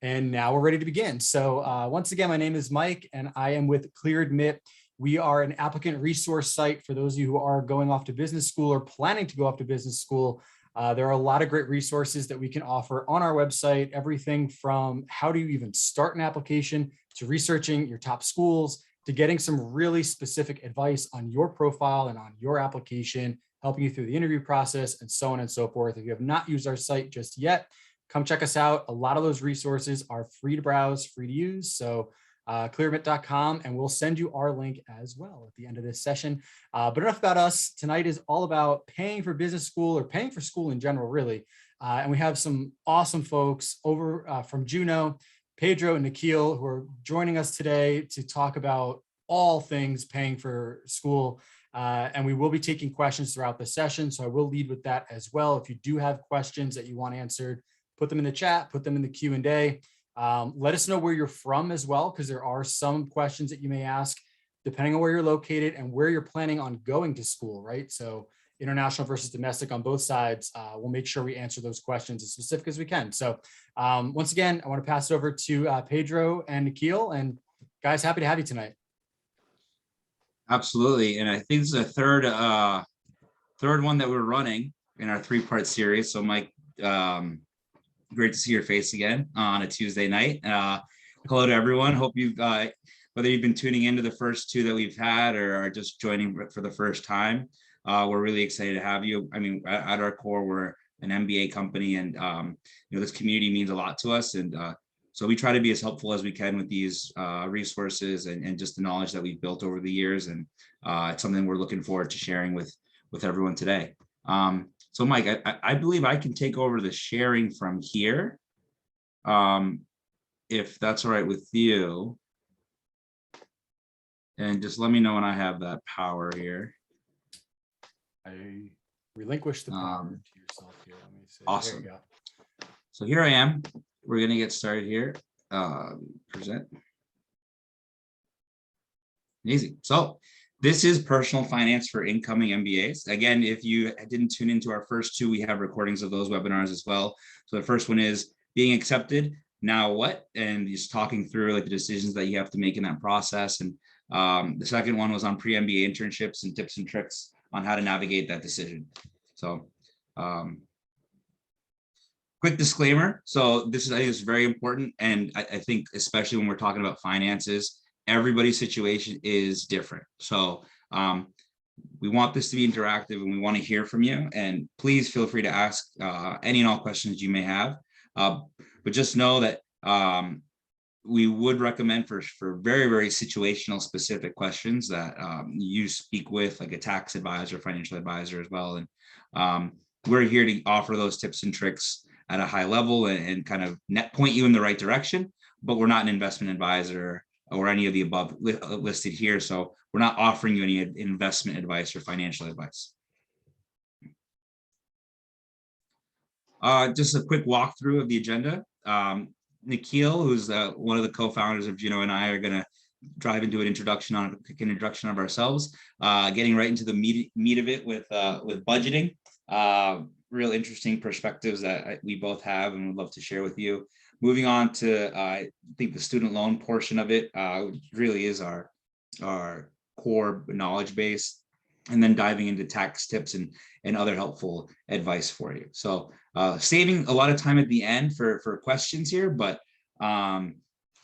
And now we're ready to begin. So once again, my name is Mike and I am with ClearAdmit. We are an applicant resource site for those of you who are going off to business school or planning to go off to business school. There are a lot of great resources that we can offer on our website, everything from how do you even start an application to researching your top schools to getting some really specific advice on your profile and on your application, helping you through the interview process and so on and so forth. If you have not used our site just yet, come check us out. A lot of those resources are free to browse, free to use. So clearadmit.com, and we'll send you our link as well at the end of this session. But enough about us. Tonight is all about paying for business school or paying for school in general, really. And we have some awesome folks over from Juno, Pedro and Nikhil, who are joining us today to talk about all things paying for school. And we will be taking questions throughout the session. So I will lead with that as well. If you do have questions that you want answered, put them in the chat, put them in the Q&A. Let us know where you're from as well, because there are some questions that you may ask depending on where you're located and where you're planning on going to school, right? So international versus domestic on both sides. We'll make sure we answer those questions as specific as we can. So once again, I want to pass it over to Pedro and Nikhil. And guys, happy to have you tonight. Absolutely. And I think this is a third one that we're running in our 3-part series. So Mike, great to see your face again on a Tuesday night. Hello to everyone. Hope you've whether you've been tuning into the first 2 that we've had or are just joining for the first time. We're really excited to have you. I mean, at our core, we're an MBA company, and this community means a lot to us. And so we try to be as helpful as we can with these resources and just the knowledge that we've built over the years. And it's something we're looking forward to sharing with everyone today. So Mike, I believe I can take over the sharing from here, if that's all right with you. And just let me know when I have that power here. I relinquish the power to yourself here. Let me see. Awesome. There you go. So here I am. We're going to get started here. Present. Amazing. So this is personal finance for incoming MBAs. Again, if you didn't tune into our first 2, we have recordings of those webinars as well. So the first one is being accepted. Now what? And just talking through like the decisions that you have to make in that process. And the second one was on pre-MBA internships and tips and tricks on how to navigate that decision. So quick disclaimer. So this is, I think, is very important. And I think especially when we're talking about finances, everybody's situation is different. So we want this to be interactive and we want to hear from you. And please feel free to ask any and all questions you may have. But just know that we would recommend for very, very situational specific questions that you speak with like a tax advisor, financial advisor as well. And we're here to offer those tips and tricks at a high level and kind of point you in the right direction, but we're not an investment advisor or any of the above listed here. So we're not offering you any investment advice or financial advice. Just a quick walkthrough of the agenda. Nikhil, who's one of the co-founders of Juno, and I are going to drive into an introduction of ourselves, getting right into the meat of it with budgeting. Real interesting perspectives that we both have and would love to share with you. Moving on to, I think the student loan portion of it really is our core knowledge base, and then diving into tax tips and other helpful advice for you. So saving a lot of time at the end for questions here, but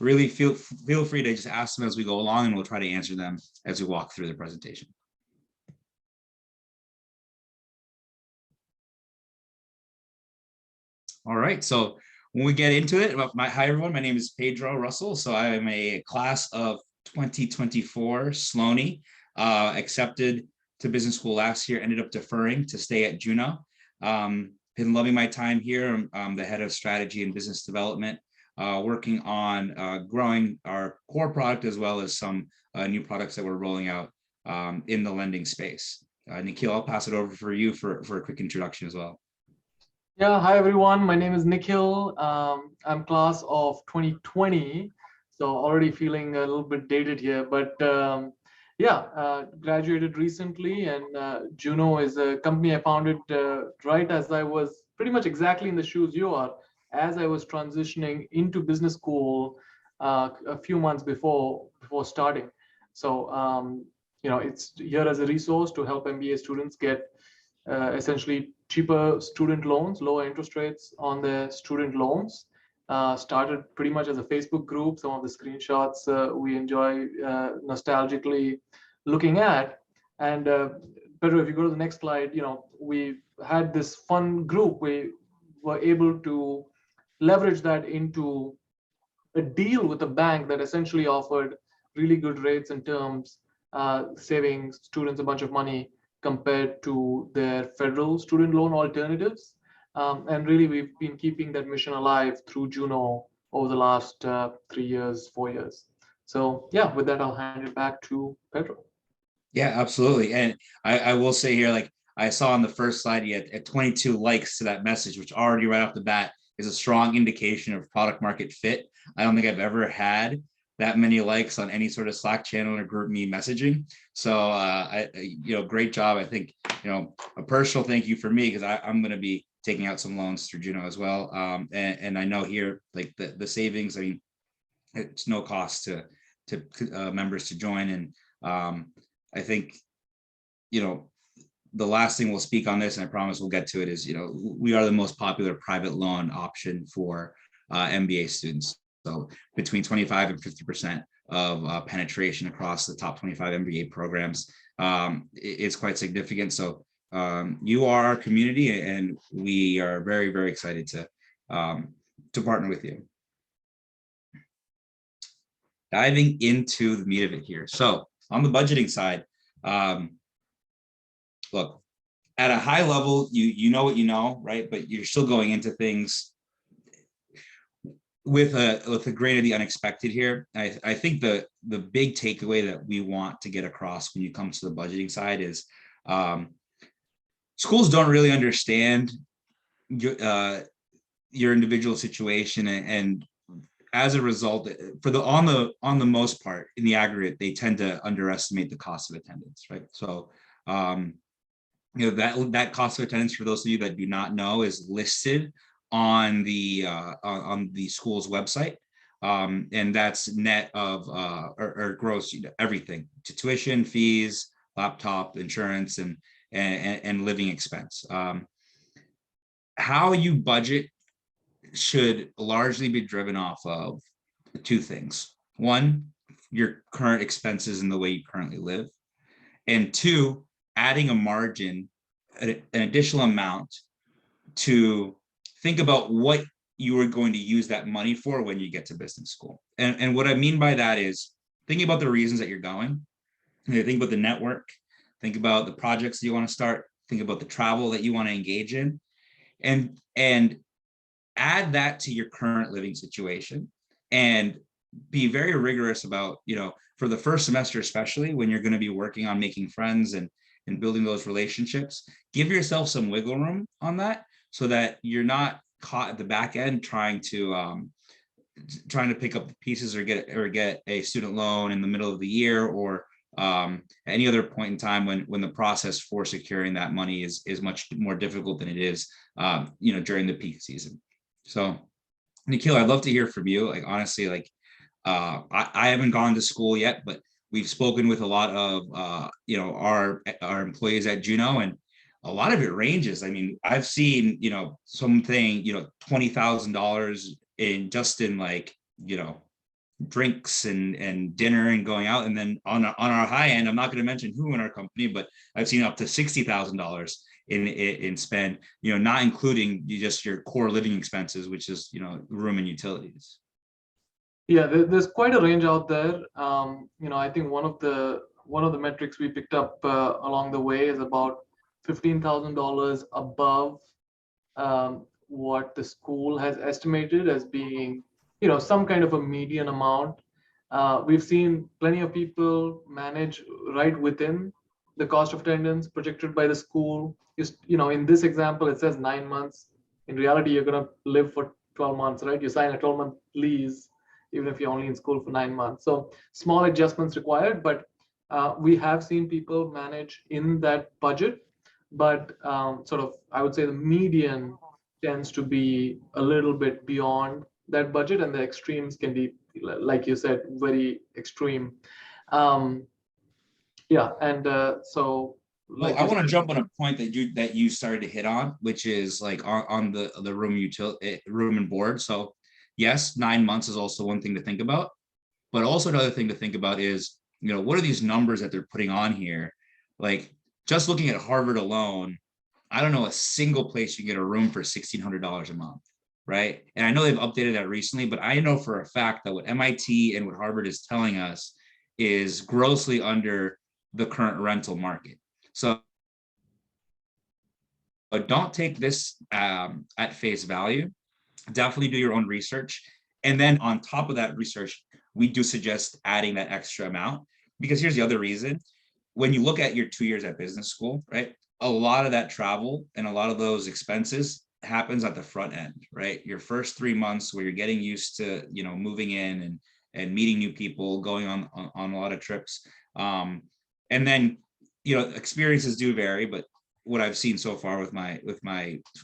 really feel free to just ask them as we go along, and we'll try to answer them as we walk through the presentation. All right, so when we get into it, hi everyone, my name is Pedro Russell. So I am a class of 2024 Sloaney, accepted to business school last year, ended up deferring to stay at Juno. Been loving my time here. I'm the head of strategy and business development, working on growing our core product as well as some new products that we're rolling out in the lending space. Nikhil, I'll pass it over for you for a quick introduction as well. Yeah, hi everyone. My name is Nikhil. I'm class of 2020, so already feeling a little bit dated here. But graduated recently, and Juno is a company I founded right as I was pretty much exactly in the shoes you are, as I was transitioning into business school a few months before starting. So it's here as a resource to help MBA students get essentially cheaper student loans, lower interest rates on their student loans. Started pretty much as a Facebook group. Some of the screenshots we enjoy nostalgically looking at. And Pedro, if you go to the next slide, we had this fun group. We were able to leverage that into a deal with a bank that essentially offered really good rates and terms, saving students a bunch of money compared to their federal student loan alternatives. And really, we've been keeping that mission alive through Juno over the last 3 years, 4 years. So yeah, with that, I'll hand it back to Pedro. Yeah, absolutely. And I will say here, like I saw on the first slide, you had 22 likes to that message, which already right off the bat is a strong indication of product market fit. I don't think I've ever had that many likes on any sort of Slack channel or group me messaging. So, great job. I think, a personal thank you for me, because I'm going to be taking out some loans through Juno as well. And I know here, like the savings, I mean, it's no cost to members to join. And I think, the last thing we'll speak on this, and I promise we'll get to it, is, we are the most popular private loan option for MBA students. So between 25 and 50% of penetration across the top 25 MBA programs, it's quite significant. So you are our community, and we are very, very excited to partner with you. Diving into the meat of it here. So on the budgeting side, look, at a high level, you know what you know, right? But you're still going into things with a grain of the unexpected here. I think the big takeaway that we want to get across when you come to the budgeting side is schools don't really understand your individual situation, and as a result, on the most part, in the aggregate, they tend to underestimate the cost of attendance, right? So that cost of attendance, for those of you that do not know, is listed on the school's website, and that's net of or gross, everything, to tuition, fees, laptop, insurance, and living expense. How you budget should largely be driven off of two things. One, your current expenses and the way you currently live, and two, adding a margin, an additional amount to think about what you are going to use that money for when you get to business school. And what I mean by that is thinking about the reasons that you're going. Think about the network, think about the projects that you want to start, think about the travel that you want to engage in, and add that to your current living situation, and be very rigorous about, for the first semester, especially when you're going to be working on making friends and building those relationships, give yourself some wiggle room on that, so that you're not caught at the back end trying to pick up the pieces or get a student loan in the middle of the year, or any other point in time when the process for securing that money is much more difficult than it is during the peak season. So Nikhil, I'd love to hear from you. Like, honestly, like I haven't gone to school yet, but we've spoken with a lot of our employees at Juno, and a lot of it ranges. I mean, I've seen something $20,000 in like drinks and dinner and going out, and then on our high end, I'm not going to mention who in our company, but I've seen up to $60,000 in spend, not including just your core living expenses, which is room and utilities. Yeah, there's quite a range out there. I think one of the metrics we picked up along the way is about $15,000 above what the school has estimated as being, some kind of a median amount. We've seen plenty of people manage right within the cost of attendance projected by the school. In this example, it says 9 months. In reality, you're going to live for 12 months, right? You sign a 12-month lease, even if you're only in school for 9 months. So small adjustments required, but we have seen people manage in that budget. But I would say the median tends to be a little bit beyond that budget, and the extremes can be, like you said, very extreme. Um, yeah, and so Well, like I you want to said, jump on a point that you started to hit on, which is like on the room and board. So yes, 9 months is also one thing to think about, but also another thing to think about is, what are these numbers that they're putting on here? Like just looking at Harvard alone, I don't know a single place you get a room for $1,600 a month, right? And I know they've updated that recently, but I know for a fact that what MIT and what Harvard is telling us is grossly under the current rental market. So don't take this at face value. Definitely do your own research. And then on top of that research, we do suggest adding that extra amount, because here's the other reason. When you look at your 2 years at business school, right, a lot of that travel and a lot of those expenses happens at the front end, right? Your first 3 months where you're getting used to, moving in and meeting new people, going on a lot of trips. And then, experiences do vary, but what I've seen so far with my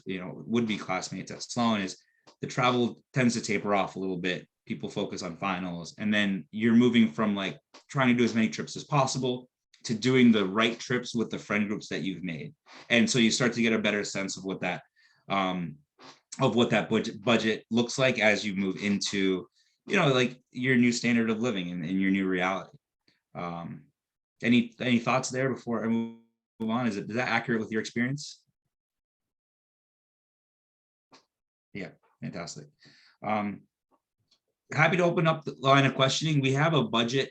would-be classmates at Sloan is the travel tends to taper off a little bit. People focus on finals, and then you're moving from like trying to do as many trips as possible to doing the right trips with the friend groups that you've made. And so you start to get a better sense of what that budget looks like as you move into, like your new standard of living and your new reality. Any thoughts there before I move on? Is that accurate with your experience? Yeah, fantastic. Happy to open up the line of questioning. We have a budget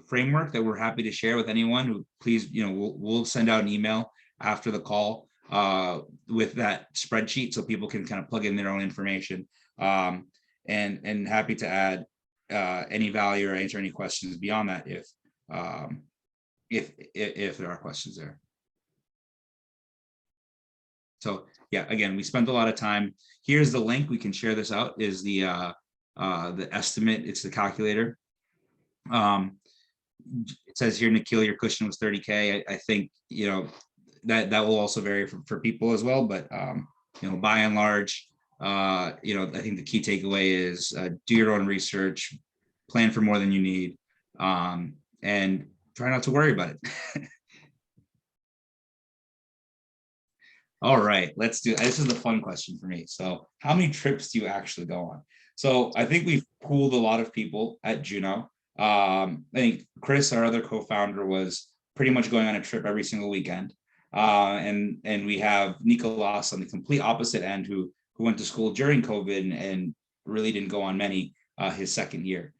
framework that we're happy to share with anyone who, please, we'll send out an email after the call with that spreadsheet so people can kind of plug in their own information, and happy to add any value or answer any questions beyond that if there are questions there. So yeah, again, we spent a lot of time. Here's the link. We can share this out. Is the estimate. It's the calculator. It says here, Nikhil, your cushion was 30K. I think, that will also vary for people as well. But, by and large, I think the key takeaway is do your own research, plan for more than you need, and try not to worry about it. All right, let's do, this is the fun question for me. So how many trips do you actually go on? So I think we've pooled a lot of people at Juno. I think Chris, our other co-founder, was pretty much going on a trip every single weekend. And we have Nicolas on the complete opposite end, who went to school during COVID and really didn't go on many his second year.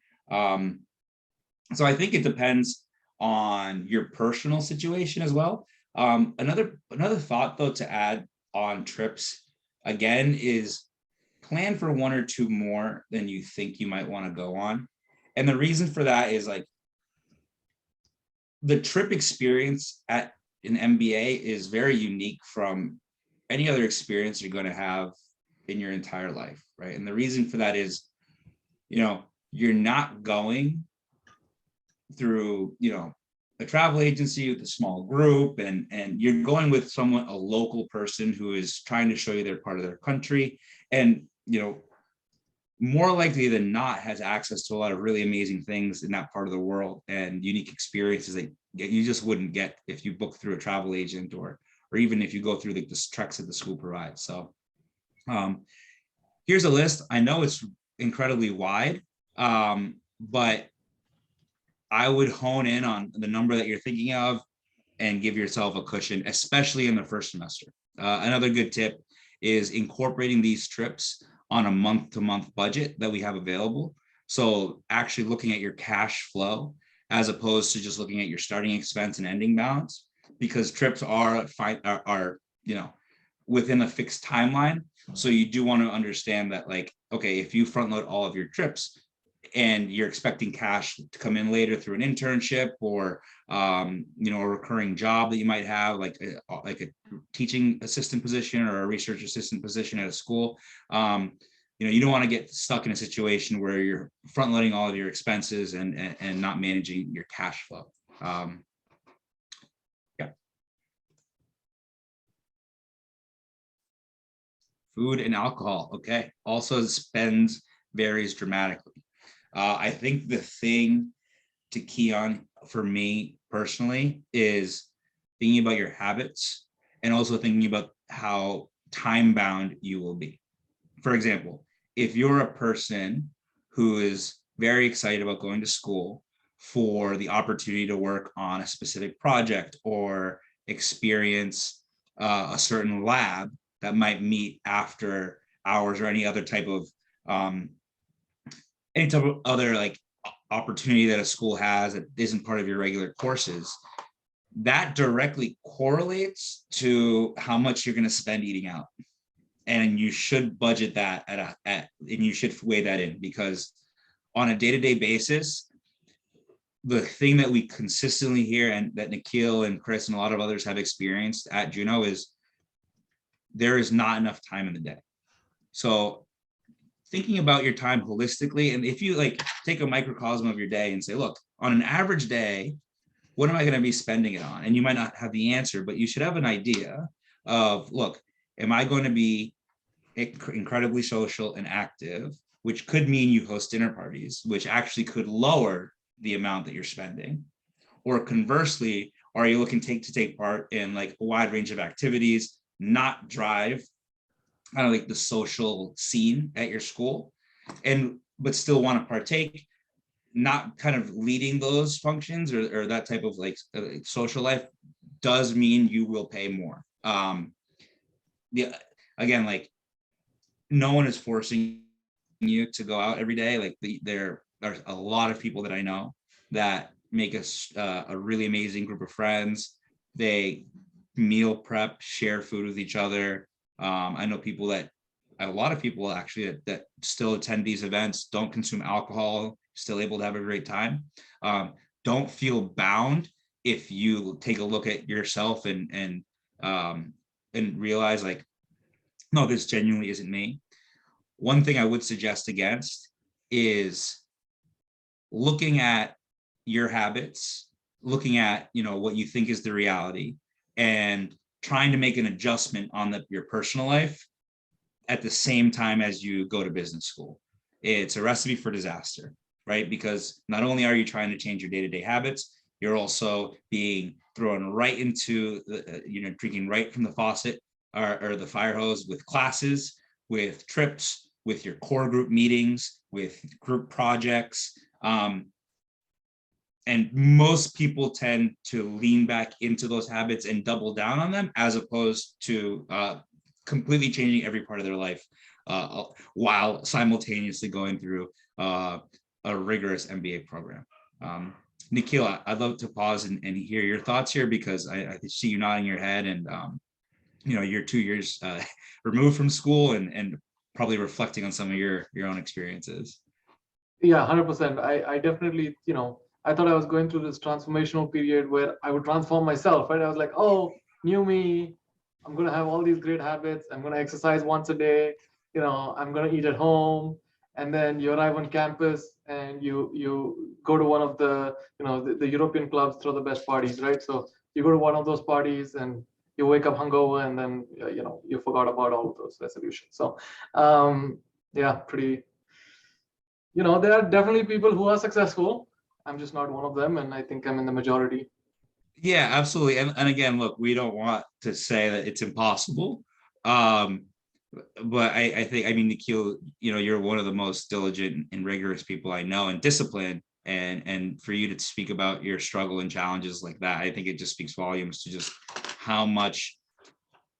So I think it depends on your personal situation as well. Another thought though to add on trips again is plan for one or two more than you think you might want to go on. And the reason for that is like the trip experience at an MBA is very unique from any other experience you're going to have in your entire life, right? And the reason for that is, you're not going through, a travel agency with a small group, and you're going with someone, a local person who is trying to show you their part of their country, and more likely than not has access to a lot of really amazing things in that part of the world and unique experiences that you just wouldn't get if you book through a travel agent or even if you go through the treks that the school provides. So here's a list. I know it's incredibly wide, but I would hone in on the number that you're thinking of and give yourself a cushion, especially in the first semester. Another good tip is incorporating these trips on a month-to-month budget that we have available. So actually looking at your cash flow as opposed to just looking at your starting expense and ending balance, because trips are within a fixed timeline. So you do want to understand that, like, okay, if you front load all of your trips and you're expecting cash to come in later through an internship or a recurring job that you might have, like a teaching assistant position or a research assistant position at a school, you don't want to get stuck in a situation where you're front loading all of your expenses and not managing your cash flow. Yeah. food and alcohol. Okay. Also spends varies dramatically. I think the thing to key on for me personally is thinking about your habits and also thinking about how time bound you will be. For example, if you're a person who is very excited about going to school for the opportunity to work on a specific project or experience a certain lab that might meet after hours or any type of other like opportunity that a school has that isn't part of your regular courses, that directly correlates to how much you're going to spend eating out. And you should budget that and you should weigh that in, because on a day-to-day basis, the thing that we consistently hear and that Nikhil and Chris and a lot of others have experienced at Juno is there is not enough time in the day. So thinking about your time holistically, and if you like take a microcosm of your day and say, look, on an average day, what am I going to be spending it on? And you might not have the answer, but you should have an idea of, look, am I going to be incredibly social and active, which could mean you host dinner parties, which actually could lower the amount that you're spending? Or conversely, are you looking to take part in like a wide range of activities, not drive kind of like the social scene at your school, but still want to partake, not kind of leading those functions or that type of like social life does mean you will pay more. Again, like no one is forcing you to go out every day. Like there are a lot of people that I know that make us a really amazing group of friends. They meal prep, share food with each other. I know a lot of people actually that still attend these events, don't consume alcohol, still able to have a great time. Don't feel bound if you take a look at yourself and realize like, no, this genuinely isn't me. One thing I would suggest against is looking at your habits, looking at, what you think is the reality, and trying to make an adjustment on your personal life at the same time as you go to business school. It's a recipe for disaster, right? Because not only are you trying to change your day-to-day habits, you're also being thrown right into drinking right from the faucet or the fire hose with classes, with trips, with your core group meetings, with group projects. And most people tend to lean back into those habits and double down on them, as opposed to completely changing every part of their life while simultaneously going through a rigorous MBA program. Nikhil, I'd love to pause and hear your thoughts here, because I see you nodding your head, and you're 2 years removed from school and probably reflecting on some of your own experiences. Yeah, 100%. I definitely, I thought I was going through this transformational period where I would transform myself, right? I was like, oh, new me, I'm going to have all these great habits. I'm going to exercise once a day. I'm going to eat at home. And then you arrive on campus and you go to one of the, the European clubs throw the best parties, right? So you go to one of those parties and you wake up hungover, and then, you forgot about all of those resolutions. So, yeah, pretty, there are definitely people who are successful. I'm just not one of them, and I think I'm in the majority. Yeah, absolutely. And again, look, we don't want to say that it's impossible. But I think, Nikhil, you're one of the most diligent and rigorous people I know, and disciplined. And for you to speak about your struggle and challenges like that, I think it just speaks volumes to just how much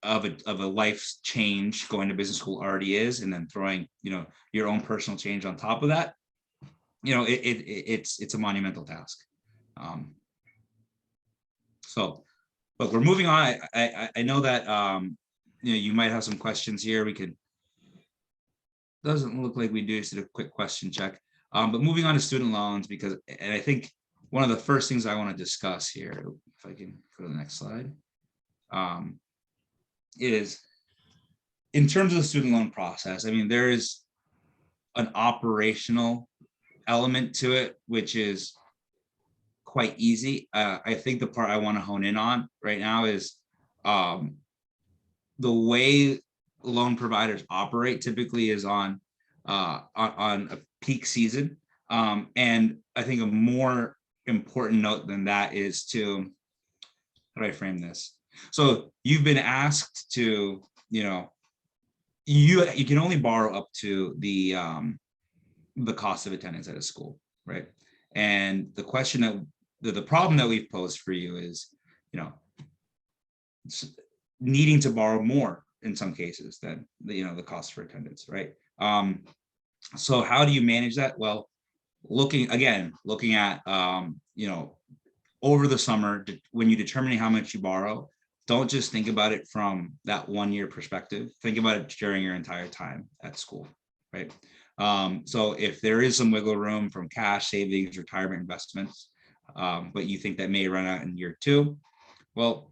of a life change going to business school already is, and then throwing, your own personal change on top of that. It's a monumental task. So, look, we're moving on. I know that you might have some questions here. Doesn't look like we do. Just did a quick question check. But moving on to student loans, and I think one of the first things I want to discuss here, if I can go to the next slide, is in terms of the student loan process. There is an operational element to it, which is quite easy. I think the part I want to hone in on right now is the way loan providers operate typically is on a peak season. And I think a more important note than that is to, how do I frame this? So you've been asked to, you can only borrow up to the cost of attendance at a school, right? And the question that the problem that we've posed for you is, needing to borrow more in some cases than the cost for attendance, right? So how do you manage that? Well, looking at over the summer, when you're determining how much you borrow, don't just think about it from that 1 year perspective. Think about it during your entire time at school, right? So if there is some wiggle room from cash, savings, retirement investments, but you think that may run out in year 2, well,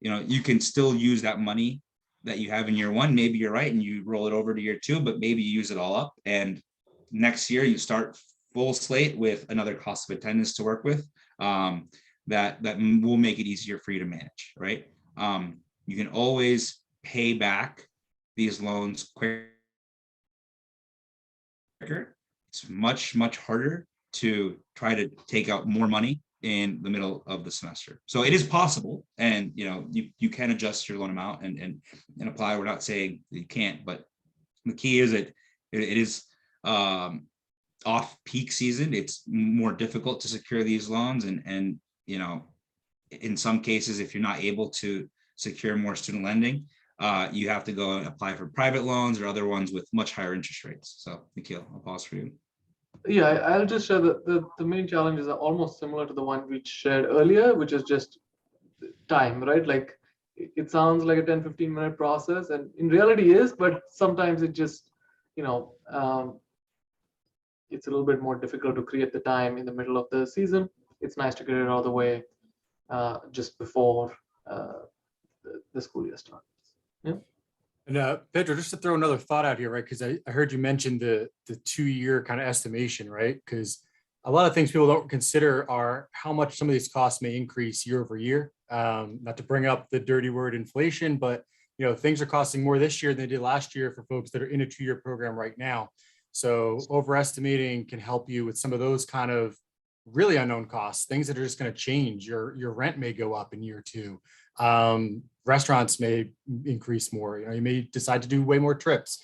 you can still use that money that you have in year 1. Maybe you're right and you roll it over to year 2, but maybe you use it all up. And next year you start full slate with another cost of attendance to work with, that will make it easier for you to manage, right? You can always pay back these loans quicker. It's much, much harder to try to take out more money in the middle of the semester. So it is possible, and you can adjust your loan amount and apply. We're not saying you can't, but the key is it is off peak season. It's more difficult to secure these loans, and in some cases, if you're not able to secure more student lending, you have to go and apply for private loans or other ones with much higher interest rates. So Nikhil, I'll pause for you. Yeah, I'll just share that the main challenges are almost similar to the one we shared earlier, which is just time, right? Like it sounds like a 10-15 minute process, and in reality is, but sometimes it just, it's a little bit more difficult to create the time in the middle of the season. It's nice to get it all the way just before the school year starts. Yeah. And Pedro, just to throw another thought out here, right? Because I heard you mention the 2 year kind of estimation, right? Because a lot of things people don't consider are how much some of these costs may increase year over year. Not to bring up the dirty word inflation, but things are costing more this year than they did last year for folks that are in a 2 year program right now. So overestimating can help you with some of those kind of really unknown costs, things that are just going to change. Your rent may go up in year 2. Restaurants may increase more. You may decide to do way more trips.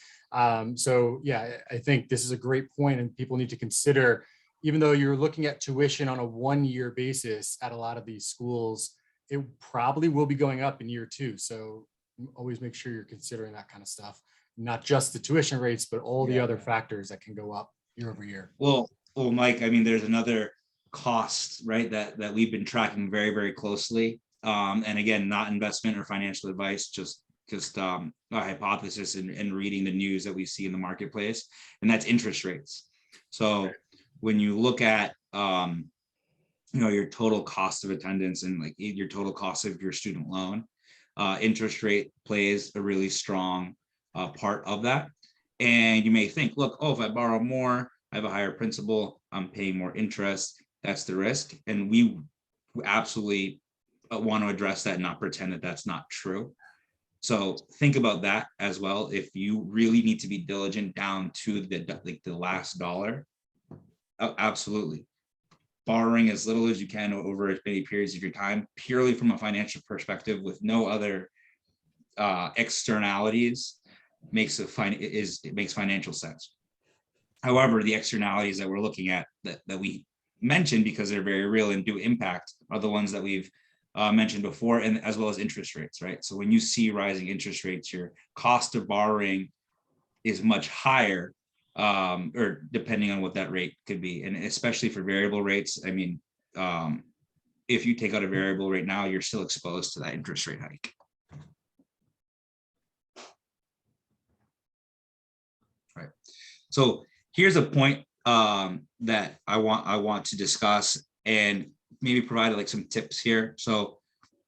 So yeah, I think this is a great point, and people need to consider, even though you're looking at tuition on a 1 year basis at a lot of these schools, it probably will be going up in year 2. So always make sure you're considering that kind of stuff, not just the tuition rates, but all the other factors that can go up year over year. Well, Mike, there's another cost, right, that we've been tracking very, very closely. And again, not investment or financial advice, just a hypothesis and reading the news that we see in the marketplace, and that's interest rates. So when you look at your total cost of attendance and like your total cost of your student loan, interest rate plays a really strong part of that. And you may think, look, if I borrow more, I have a higher principal, I'm paying more interest, that's the risk. And we absolutely want to address that and not pretend that that's not true. So think about that as well. If you really need to be diligent down to the last dollar, absolutely. Borrowing as little as you can over as many periods of your time, purely from a financial perspective with no other externalities, makes financial sense. However, the externalities that we're looking at that we mentioned, because they're very real and do impact, are the ones that we've mentioned before, and as well as interest rates, right? So when you see rising interest rates, your cost of borrowing is much higher, or depending on what that rate could be. And especially for variable rates, if you take out a variable rate now, you're still exposed to that interest rate hike. Right. So here's a point that I want to discuss and maybe provide like some tips here. So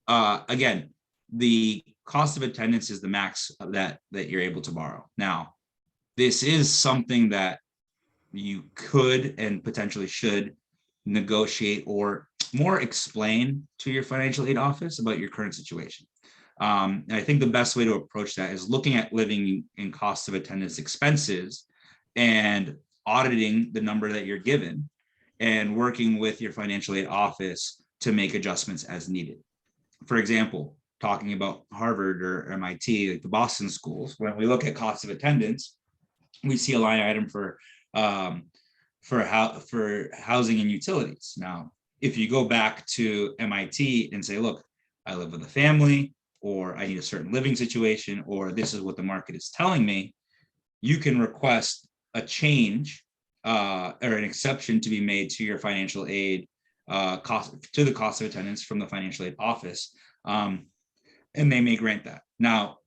again, the cost of attendance is the max that you're able to borrow. Now, this is something that you could and potentially should negotiate or more explain to your financial aid office about your current situation. And I think the best way to approach that is looking at living in cost of attendance expenses and auditing the number that you're given and working with your financial aid office to make adjustments as needed. For example, talking about Harvard or MIT, like the Boston schools, when we look at cost of attendance, we see a line item for housing and utilities. Now, if you go back to MIT and say, look, I live with a family, or I need a certain living situation, or this is what the market is telling me, you can request a change or an exception to be made to your financial aid cost, to the cost of attendance from the financial aid office. And they may grant that. Now,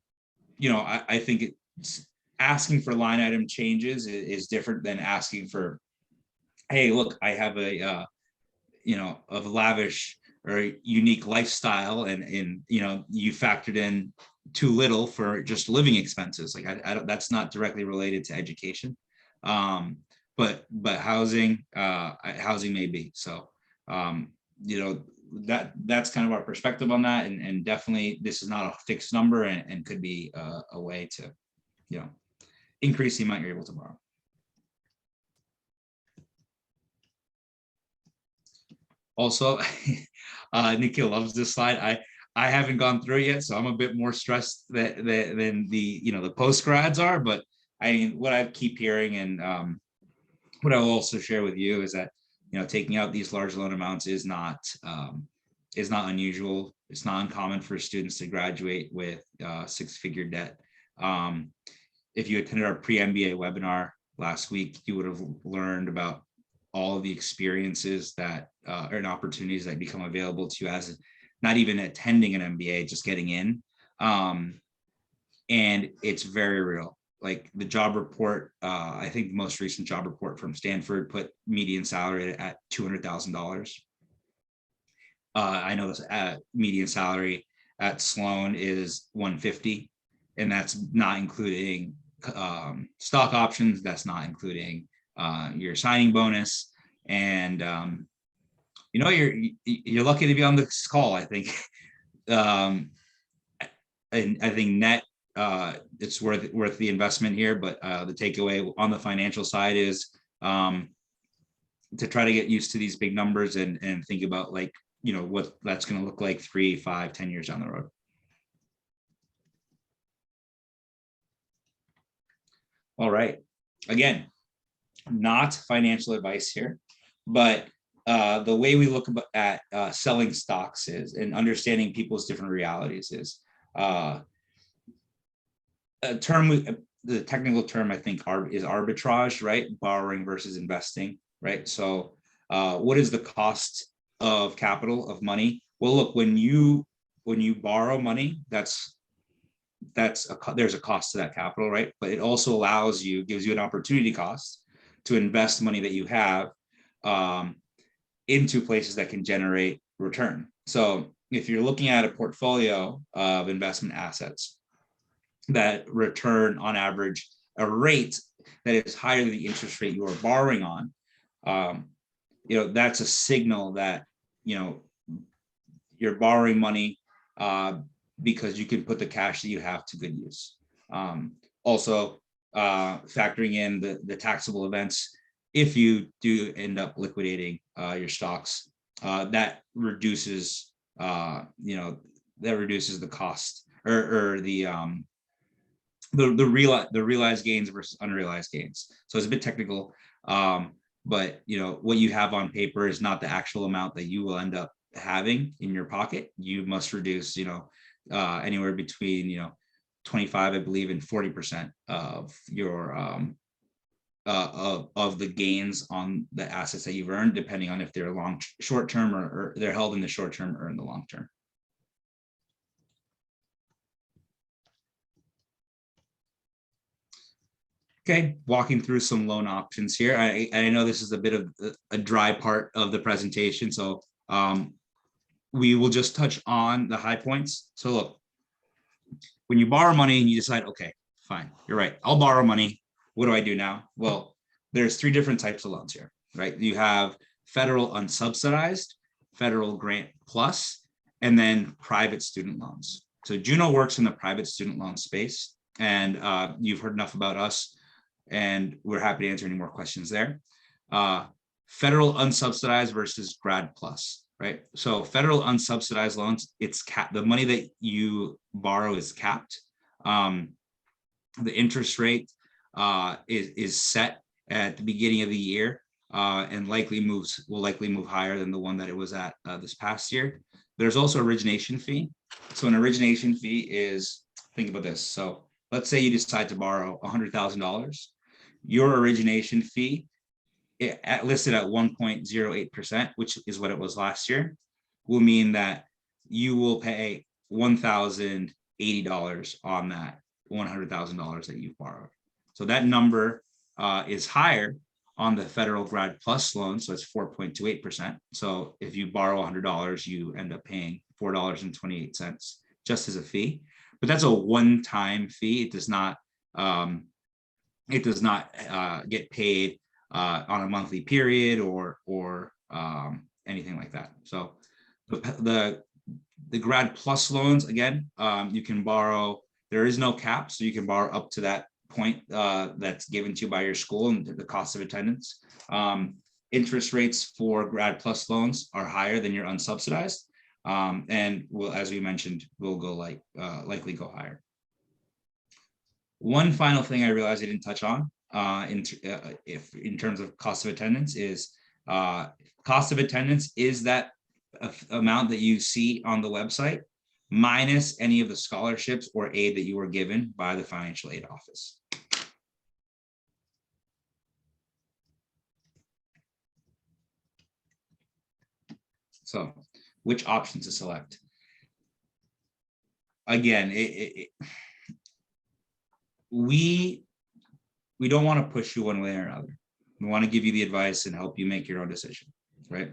I think it's asking for line item changes is different than asking for, hey, look, I have a lavish or unique lifestyle, and you factored in too little for just living expenses. Like I don't, that's not directly related to education, but housing may be. So that's kind of our perspective on that, and definitely this is not a fixed number, and could be a way to increase the amount you're able to borrow. Also, Nikhil loves this slide. I haven't gone through it yet, so I'm a bit more stressed than the post grads are. But I mean, what I keep hearing, and what I will also share with you, is that taking out these large loan amounts is not unusual. It's not uncommon for students to graduate with six-figure debt. If you attended our pre-MBA webinar last week, you would have learned about all of the experiences that and opportunities that become available to you as not even attending an MBA, just getting in. And it's very real. Like the job report, I think the most recent job report from Stanford put median salary at $200,000. I know this median salary at Sloan is $150,000, and that's not including stock options. That's not including your signing bonus. And you're lucky to be on this call, I think. And I think net it's worth the investment here, but the takeaway on the financial side is to try to get used to these big numbers and think about what that's going to look like 3, 5, 10 years down the road. All right. Again, not financial advice here, but the way we look at selling stocks is, and understanding people's different realities is, the technical term I think is arbitrage, right? Borrowing versus investing, right? So what is the cost of capital, of money? Well, look, when you borrow money, there's a cost to that capital, right? But it also gives you an opportunity cost to invest money that you have into places that can generate return. So if you're looking at a portfolio of investment assets that return on average a rate that is higher than the interest rate you are borrowing on, that's a signal that you're borrowing money because you can put the cash that you have to good use. Also, factoring in the taxable events, if you do end up liquidating your stocks, that reduces the cost or the realized gains versus unrealized gains. So it's a bit technical, but what you have on paper is not the actual amount that you will end up having in your pocket. You must reduce anywhere between 25, I believe, and 40% of your of the gains on the assets that you've earned, depending on if they're short term or they're held in the short term or in the long term. Okay, walking through some loan options here. I know this is a bit of a dry part of the presentation, so we will just touch on the high points. So look, when you borrow money and you decide, okay, fine, you're right, I'll borrow money. What do I do now? Well, there's 3 different types of loans here, right? You have federal unsubsidized, federal grant plus, and then private student loans. So Juno works in the private student loan space, and you've heard enough about us, and we're happy to answer any more questions there. Federal unsubsidized versus Grad Plus, right? So federal unsubsidized loans, it's capped. The money that you borrow is capped. The interest rate is set at the beginning of the year, and will likely move higher than the one that it was at this past year. There's also origination fee. So an origination fee is, think about this. So let's say you decide to borrow $100,000. Your origination fee, listed at 1.08%, which is what it was last year, will mean that you will pay $1,080 on that $100,000 that you've borrowed. So that number is higher on the federal Grad Plus loan, so it's 4.28%. So if you borrow $100, you end up paying $4.28 just as a fee. But that's a one-time fee. It does not get paid on a monthly period or anything like that. So the Grad Plus loans, again, you can borrow. There is no cap, so you can borrow up to that point that's given to you by your school and the cost of attendance. Interest rates for Grad Plus loans are higher than your unsubsidized, and will, as we mentioned, will go likely go higher. One final thing I realized I didn't touch on in terms of cost of attendance is cost of attendance is that amount that you see on the website minus any of the scholarships or aid that you were given by the financial aid office. So which option to select? Again, we don't want to push you one way or another. We want to give you the advice and help you make your own decision, right?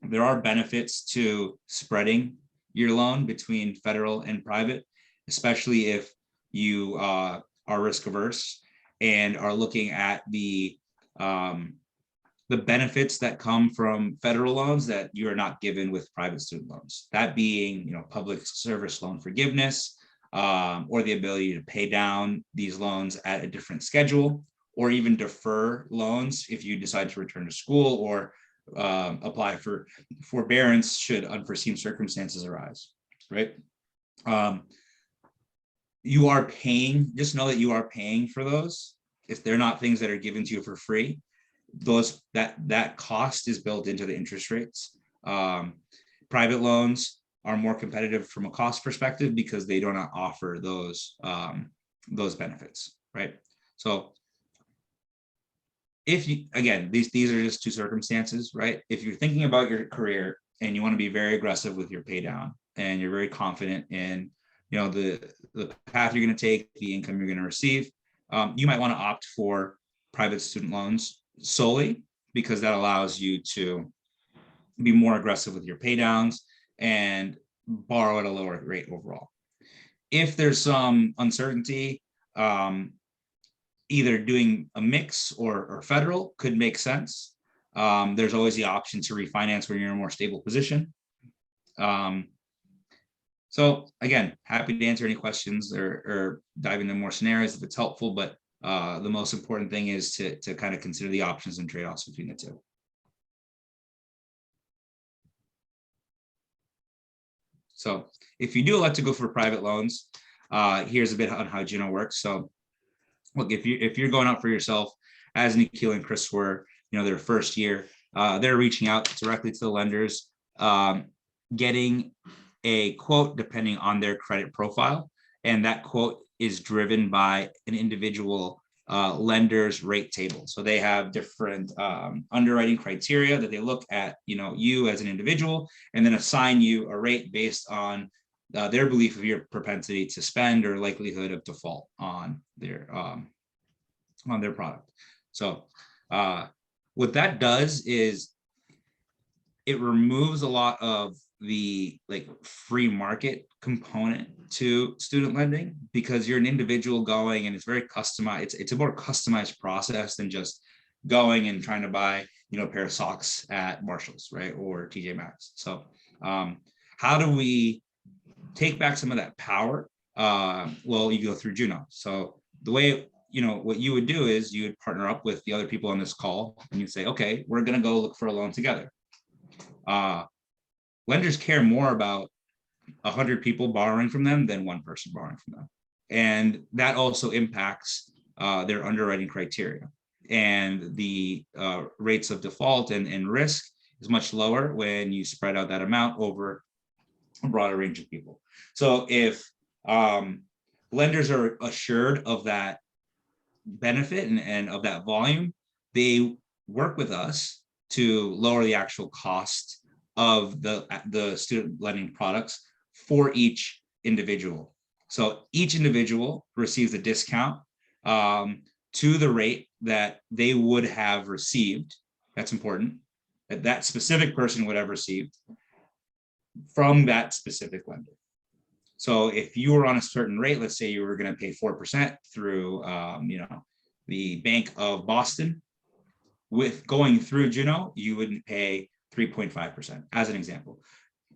There are benefits to spreading your loan between federal and private, especially if you are risk averse and are looking at the benefits that come from federal loans that you are not given with private student loans. That being, public service loan forgiveness, or the ability to pay down these loans at a different schedule, or even defer loans if you decide to return to school, or apply for forbearance should unforeseen circumstances arise, right? You are paying, just know that you are paying for those. If they're not things that are given to you for free, that cost is built into the interest rates. Private loans are more competitive from a cost perspective because they do not offer those benefits, right? So if you, again, these are just two circumstances, right? If you're thinking about your career and you want to be very aggressive with your pay down and you're very confident in, the path you're going to take, the income you're going to receive, you might want to opt for private student loans solely because that allows you to be more aggressive with your pay downs and borrow at a lower rate overall. If there's some uncertainty, either doing a mix or federal could make sense. There's always the option to refinance when you're in a more stable position. So again, happy to answer any questions or dive into more scenarios if it's helpful, but the most important thing is to kind of consider the options and trade-offs between the two. So if you do elect to go for private loans, here's a bit on how Juno works. So look, if you're going out for yourself, as Nikhil and Chris were, their first year, they're reaching out directly to the lenders, getting a quote depending on their credit profile. And that quote is driven by an individual lender's rate table. So they have different underwriting criteria that they look at, you as an individual, and then assign you a rate based on their belief of your propensity to spend or likelihood of default on their product. So what that does is it removes a lot of the free market component to student lending because you're an individual going and it's very customized. It's a more customized process than just going and trying to buy, a pair of socks at Marshall's, right? Or TJ Maxx. So how do we take back some of that power, well, you go through Juno. So the way, what you would do is you would partner up with the other people on this call and you'd say, okay, we're going to go look for a loan together. Lenders care more about 100 people borrowing from them than one person borrowing from them. And that also impacts their underwriting criteria. And the rates of default and risk is much lower when you spread out that amount over a broader range of people. So if lenders are assured of that benefit and of that volume, they work with us to lower the actual cost of the student lending products for each individual. So each individual receives a discount to the rate that they would have received. That's important, that specific person would have received from that specific lender. So if you were on a certain rate, let's say you were going to pay 4% through, the Bank of Boston, with going through Juno, you wouldn't pay 3.5%, as an example.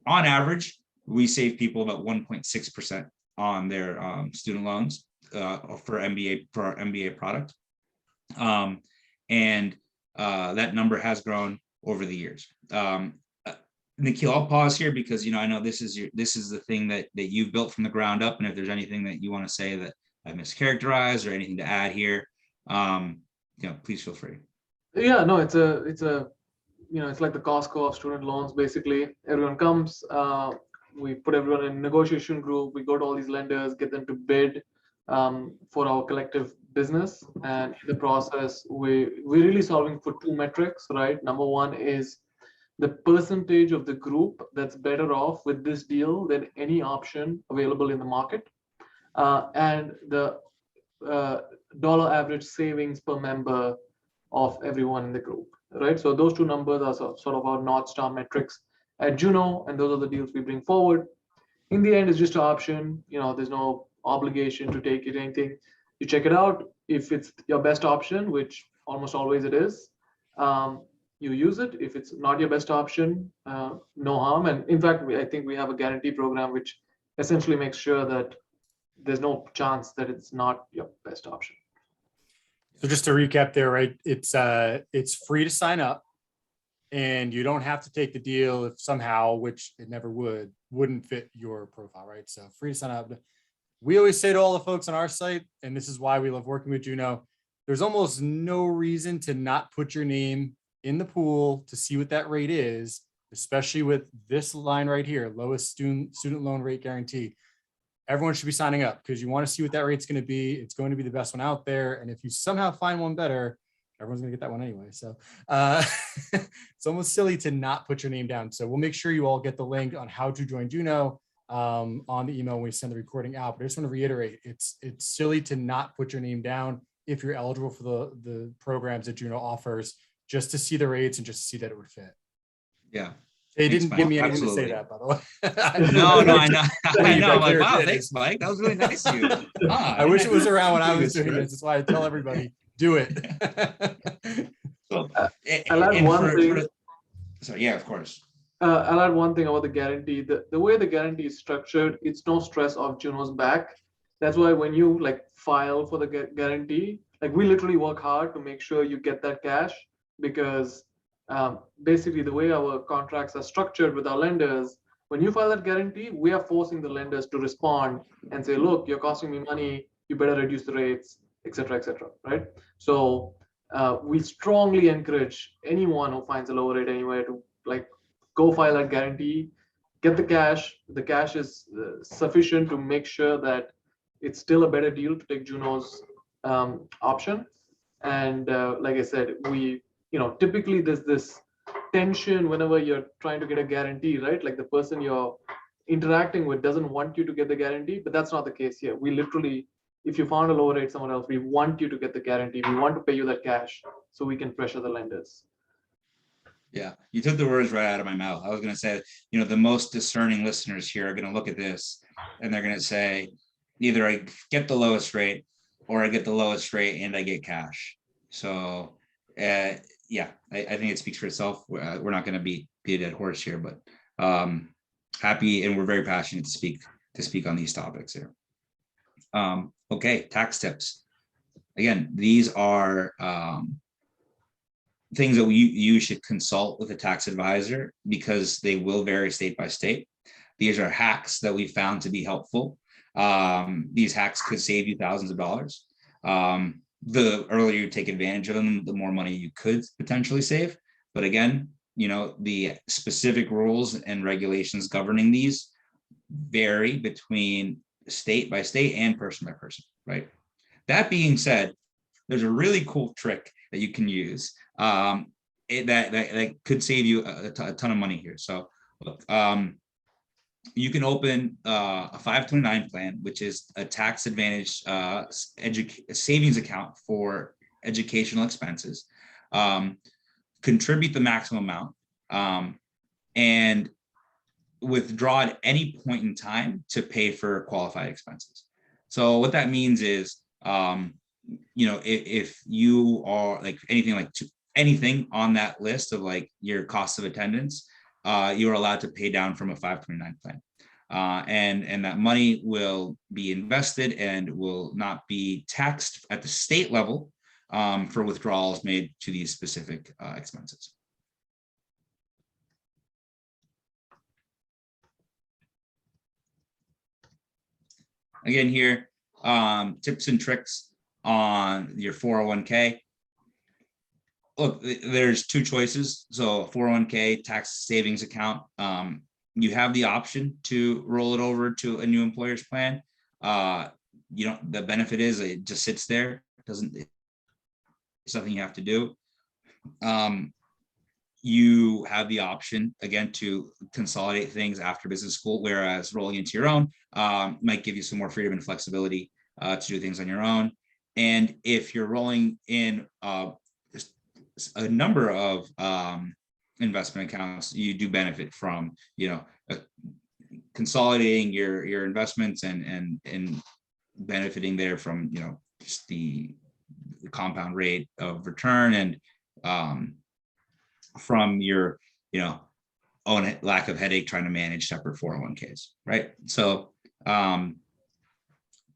On average, we save people about 1.6% on their student loans for our MBA product. And that number has grown over the years. Nikhil, I'll pause here because I know this is the thing that you've built from the ground up, and if there's anything that you want to say that I mischaracterized or anything to add here, please feel free. Yeah, no, it's like the Costco of student loans. Basically, everyone comes, we put everyone in a negotiation group, we go to all these lenders, get them to bid for our collective business, and in the process, we're really solving for two metrics, right? Number one is the percentage of the group that's better off with this deal than any option available in the market, and the dollar average savings per member of everyone in the group, right? So those two numbers are sort of our North Star metrics at Juno, and those are the deals we bring forward. In the end, it's just an option. There's no obligation to take it, anything. You check it out. If it's your best option, which almost always it is, you use it. If it's not your best option, no harm. And in fact, I think we have a guarantee program, which essentially makes sure that there's no chance that it's not your best option. So just to recap there, right? It's free to sign up, and you don't have to take the deal if somehow, which it never wouldn't fit your profile, right? So free to sign up. We always say to all the folks on our site, and this is why we love working with Juno, there's almost no reason to not put your name in the pool to see what that rate is, especially with this line right here, lowest student loan rate guarantee. Everyone should be signing up because you want to see what that rate's going to be. It's going to be the best one out there. And if you somehow find one better, everyone's going to get that one anyway. So it's almost silly to not put your name down. So we'll make sure you all get the link on how to join Juno on the email when we send the recording out. But I just want to reiterate, it's silly to not put your name down if you're eligible for the programs that Juno offers, just to see the rates and just to see that it would fit. Yeah. They didn't give me anything Absolutely. to say that, by the way. No, I know. I'm like, wow, thanks, Mike. That was really nice of you. I wish it was around when I was doing this. That's why I tell everybody, do it. So, I'll add one thing. Sorry, yeah, of course. I'll add one thing about the guarantee. The way the guarantee is structured, it's no stress off Juno's back. That's why when you file for the guarantee, we literally work hard to make sure you get that cash, because basically the way our contracts are structured with our lenders, when you file that guarantee, we are forcing the lenders to respond and say, look, you're costing me money, you better reduce the rates, etc., right? So we strongly encourage anyone who finds a lower rate anywhere to go file that guarantee, get the cash. The cash is sufficient to make sure that it's still a better deal to take Juno's option. And like I said, we typically there's this tension whenever you're trying to get a guarantee, right? The person you're interacting with doesn't want you to get the guarantee, but that's not the case here. We literally, if you found a lower rate somewhere else, we want you to get the guarantee. We want to pay you that cash so we can pressure the lenders. Yeah, you took the words right out of my mouth. I was going to say, the most discerning listeners here are going to look at this and they're going to say, either I get the lowest rate or I get the lowest rate and I get cash. So yeah, I think it speaks for itself. We're not going to be a dead horse here, but happy, and we're very passionate to speak speak on these topics here. Okay, tax tips. Again, these are things that you should consult with a tax advisor because they will vary state by state. These are hacks that we found to be helpful. These hacks could save you thousands of dollars. The earlier you take advantage of them, the more money you could potentially save. But again, the specific rules and regulations governing these vary between state by state and person by person, right? That being said, there's a really cool trick that you can use that could save you a ton of money here. So look, you can open a 529 plan, which is a tax advantage savings account for educational expenses. Contribute the maximum amount and withdraw at any point in time to pay for qualified expenses. So what that means is, if you are like anything on that list of like your cost of attendance, you're allowed to pay down from a 529 plan. And that money will be invested and will not be taxed at the state level for withdrawals made to these specific expenses. Again here, tips and tricks on your 401k. Look, there's two choices. So 401k tax savings account, you have the option to roll it over to a new employer's plan. The benefit is it just sits there. It's something you have to do. You have the option again to consolidate things after business school, whereas rolling into your own might give you some more freedom and flexibility to do things on your own. And if you're rolling in a number of investment accounts, you do benefit from consolidating your investments and benefiting there from just the compound rate of return and from your own lack of headache trying to manage separate 401ks, right? So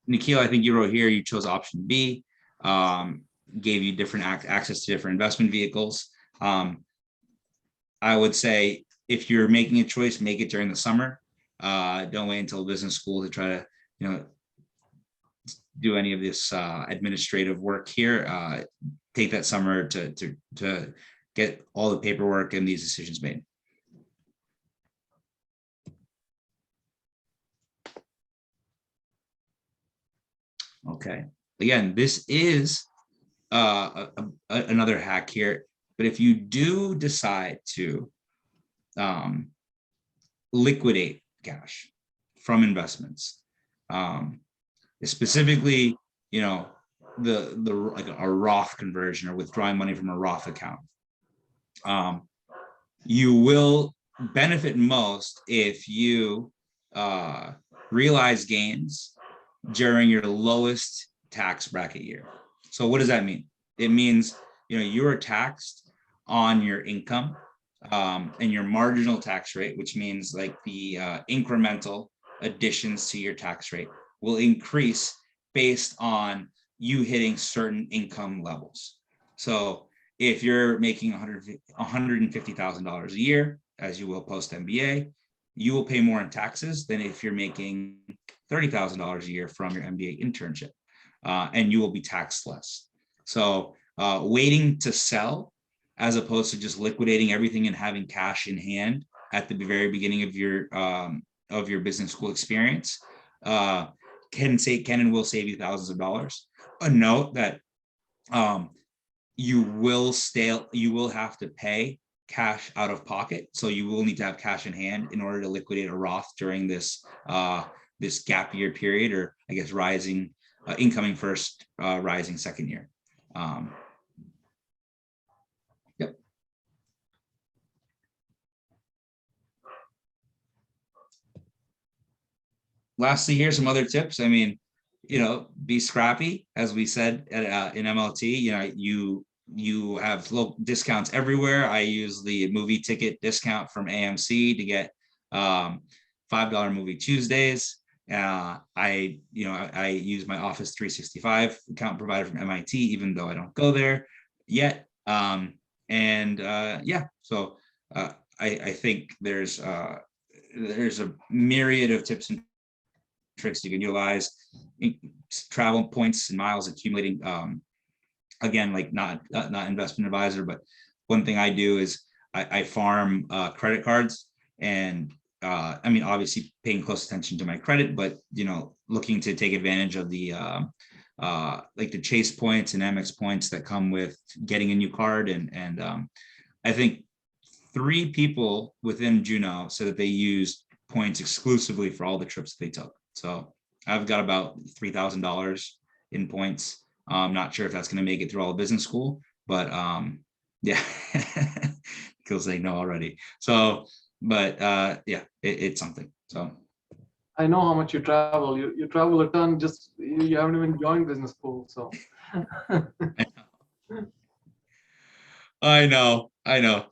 Nikhil, I think you wrote here you chose option B, gave you different access to different investment vehicles. I would say if you're making a choice, make it during the summer. Don't wait until business school to try to do any of this administrative work here. Take that summer to get all the paperwork and these decisions made. Okay, again, this is another hack here, but if you do decide to liquidate cash from investments, specifically, like a Roth conversion or withdrawing money from a Roth account, you will benefit most if you realize gains during your lowest tax bracket year. So what does that mean? It means you are taxed on your income and your marginal tax rate, which means like the incremental additions to your tax rate will increase based on you hitting certain income levels. So if you're making $150,000 a year, as you will post MBA, you will pay more in taxes than if you're making $30,000 a year from your MBA internship, and you will be taxed less. So waiting to sell as opposed to just liquidating everything and having cash in hand at the very beginning of your business school experience can and will save you thousands of dollars. A note that you will have to pay cash out of pocket, so you will need to have cash in hand in order to liquidate a Roth during this this gap year period, or I guess rising incoming first, rising second year. Yep. Lastly, here's some other tips. I mean, be scrappy, as we said in MLT. You have little discounts everywhere. I use the movie ticket discount from AMC to get $5 movie Tuesdays, I use my Office 365 account provider from MIT, even though I don't go there yet. So I think there's a myriad of tips and tricks you can utilize. Travel points and miles accumulating. Again, like not investment advisor, but one thing I do is I farm credit cards, and I mean, obviously paying close attention to my credit, but looking to take advantage of the like the Chase points and Amex points that come with getting a new card. And I think 3 people within Juno said that they used points exclusively for all the trips that they took. So I've got about $3,000 in points. I'm not sure if that's going to make it through all of business school, but yeah, Kill's saying no already. So, but yeah, it's something. So I know how much you travel. You travel a ton. Just you haven't even joined business school, so. I know.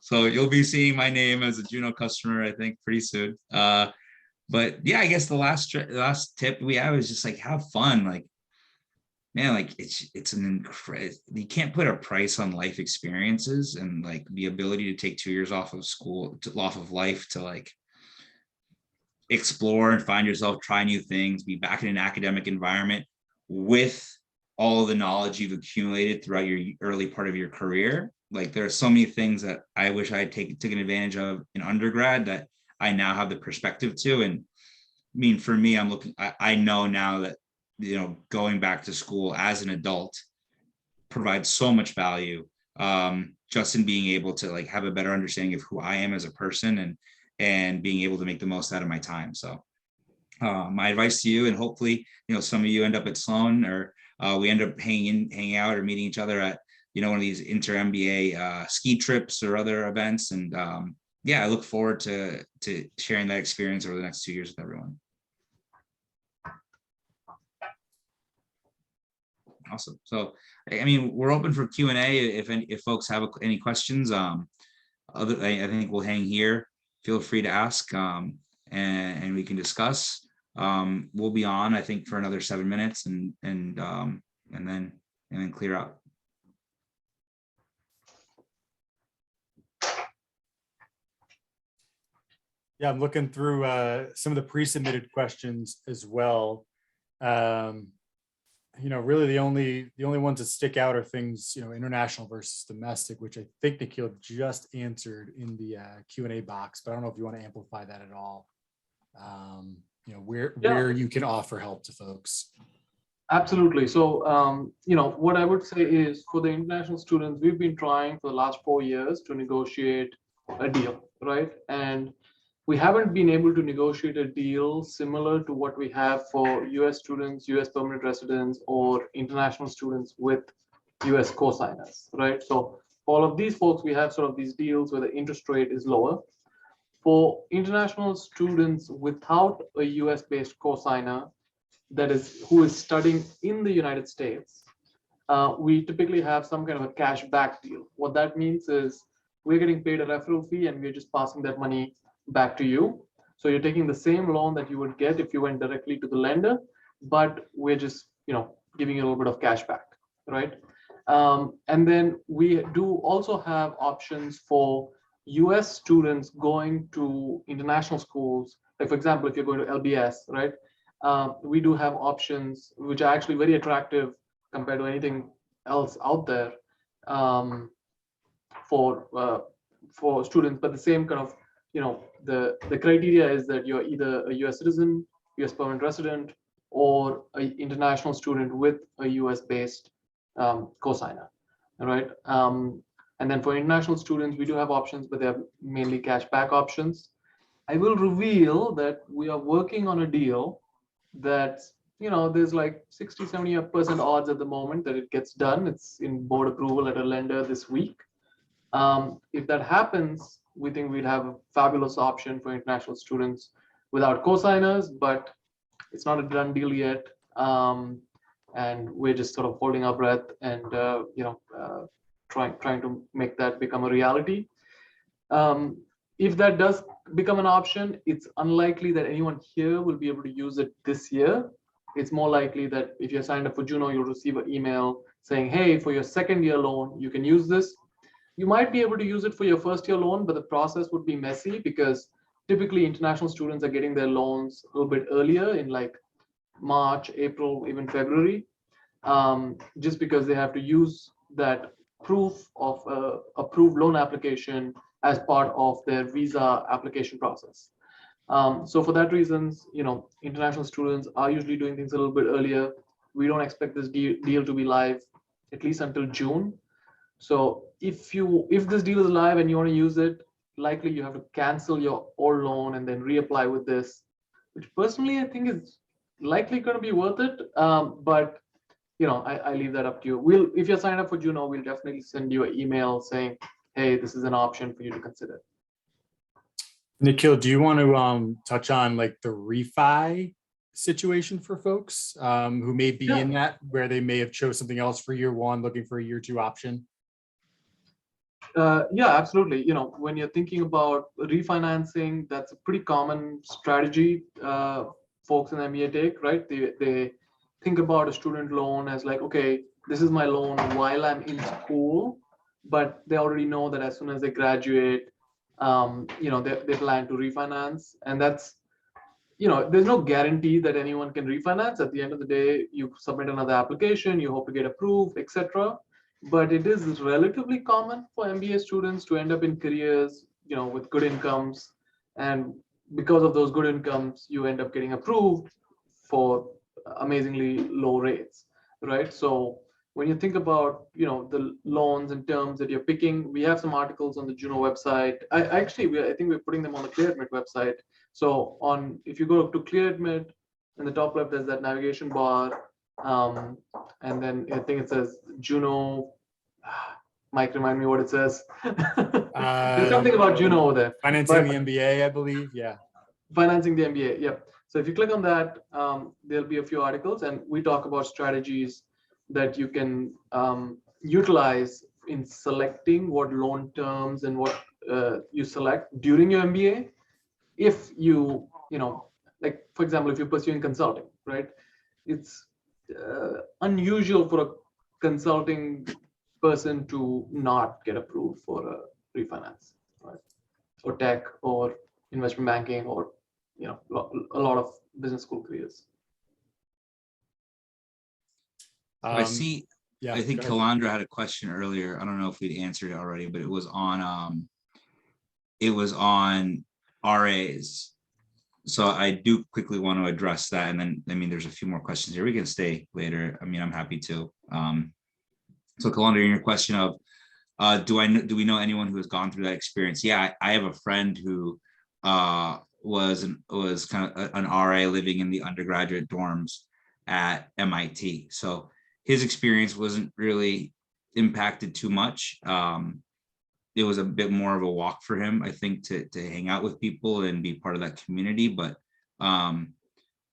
So you'll be seeing my name as a Juno customer, I think, pretty soon. But yeah, I guess the last tip we have is just like have fun. Like, man, like it's an incredible. You can't put a price on life experiences, and like the ability to take 2 years off of school, off of life, to like explore and find yourself, try new things, be back in an academic environment with all the knowledge you've accumulated throughout your early part of your career. Like there are so many things that I wish I had taken advantage of in undergrad that I now have the perspective to. And I mean, for me, I know now that, going back to school as an adult provides so much value, just in being able to like have a better understanding of who I am as a person, and being able to make the most out of my time. So my advice to you, and hopefully, some of you end up at Sloan, or we end up hanging out or meeting each other at, one of these inter-MBA ski trips or other events. And yeah, I look forward to sharing that experience over the next 2 years with everyone. Awesome. So, I mean, we're open for Q&A if folks have any questions. I think we'll hang here. Feel free to ask, and we can discuss. We'll be on, I think, for another 7 minutes, and then clear out. Yeah, I'm looking through some of the pre-submitted questions as well. Really the only ones that stick out are things, international versus domestic, which I think Nikhil just answered in the Q&A box, but I don't know if you want to amplify that at all. Where you can offer help to folks. Absolutely. So, what I would say is, for the international students, we've been trying for the last 4 years to negotiate a deal, right? And we haven't been able to negotiate a deal similar to what we have for US students, US permanent residents, or international students with US co-signers, right? So for all of these folks, we have sort of these deals where the interest rate is lower. For international students without a US-based co-signer, who is studying in the United States, we typically have some kind of a cash back deal. What that means is we're getting paid a referral fee, and we're just passing that money back to you. So you're taking the same loan that you would get if you went directly to the lender, but we're just giving you a little bit of cash back, right? And then we do also have options for US students going to international schools. Like, for example, if you're going to LBS, right? We do have options which are actually very attractive compared to anything else out there, for students. But the same kind of, the criteria is that you're either a US citizen, US permanent resident, or an international student with a US-based cosigner, right? And then for international students, we do have options, but they're mainly cash back options. I will reveal that we are working on a deal that, there's like 60-70% odds at the moment that it gets done. It's in board approval at a lender this week. If that happens, we think we'd have a fabulous option for international students without cosigners, but it's not a done deal yet. And we're just sort of holding our breath and, trying to make that become a reality. if that does become an option, it's unlikely that anyone here will be able to use it this year. It's more likely that if you're signed up for Juno, you'll receive an email saying, hey, for your second year loan, you can use this. You might be able to use it for your first year loan, but the process would be messy because typically international students are getting their loans a little bit earlier in like March, April, even February, just because they have to use that proof of approved loan application as part of their visa application process. So for that reasons, international students are usually doing things a little bit earlier. We don't expect this deal to be live at least until June. So if this deal is live and you want to use it, likely you have to cancel your old loan and then reapply with this, which personally I think is likely going to be worth it. But I leave that up to you. If you're signed up for Juno, we'll definitely send you an email saying, hey, this is an option for you to consider. Nikhil, do you want to touch on like the refi situation for folks who may be in that, where they may have chose something else for year one, looking for a year two option? Yeah, absolutely. When you're thinking about refinancing, that's a pretty common strategy folks in MBA take, right? They think about a student loan as like, okay, this is my loan while I'm in school, but they already know that as soon as they graduate, they plan to refinance. And that's, there's no guarantee that anyone can refinance. At the end of the day, you submit another application, you hope to get approved, etc. But it is relatively common for MBA students to end up in careers, with good incomes. And because of those good incomes, you end up getting approved for amazingly low rates, right? So when you think about, the loans and terms that you're picking, we have some articles on the Juno website. I think we're putting them on the ClearAdmit website. So if you go to ClearAdmit, in the top left, there's that navigation bar. And then I think it says Juno. Mike, remind me what it says. There's something about Juno over there. Financing the MBA, I believe. Yeah. Financing the MBA. Yep. So if you click on that, there'll be a few articles, and we talk about strategies that you can utilize in selecting what loan terms and what you select during your MBA. If you, like, for example, if you're pursuing consulting, right? It's unusual for a consulting person to not get approved for a refinance, right? Or tech or investment banking or, a lot of business school careers. I see. Yeah, I think Kalandra had a question earlier. I don't know if we'd answered it already, but it was on RAs. So I do quickly want to address that. And then, there's a few more questions here. We can stay later. I'm happy to. So Kalandra, your question of, do we know anyone who has gone through that experience? Yeah, I have a friend who was kind of an RA living in the undergraduate dorms at MIT. So his experience wasn't really impacted too much. It was a bit more of a walk for him, I think, to hang out with people and be part of that community. But I